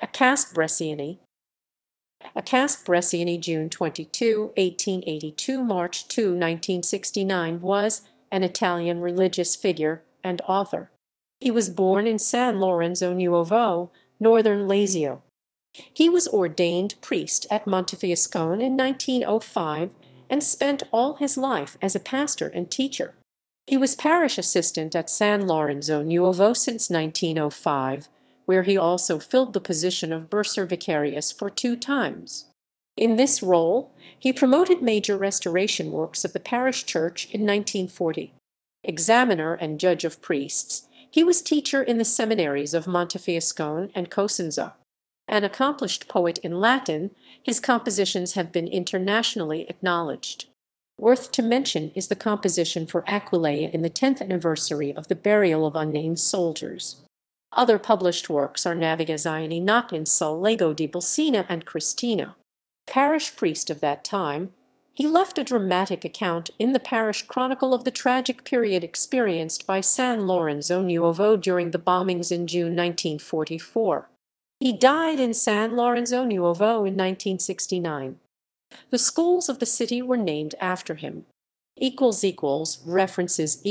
Acaste Bresciani. Acaste Bresciani, June 22, 1882, March 2, 1969, was an Italian religious figure and author. He was born in San Lorenzo Nuovo, northern Lazio. He was ordained priest at Montefiascone in 1905 and spent all his life as a pastor and teacher. He was parish assistant at San Lorenzo Nuovo since 1905, where he also filled the position of Bursar vicarious for 2 times. In this role, he promoted major restoration works of the parish church in 1940. Examiner and judge of priests, he was teacher in the seminaries of Montefiascone and Cosenza. An accomplished poet in Latin, his compositions have been internationally acknowledged. Worth to mention is the composition for Aquileia in the 10th anniversary of the burial of unnamed soldiers. Other published works are Navigazioni not in sul lago di Bolsena and Cristina. Parish priest of that time, he left a dramatic account in the parish chronicle of the tragic period experienced by San Lorenzo Nuovo during the bombings in June 1944. He died in San Lorenzo Nuovo in 1969. The schools of the city were named after him. References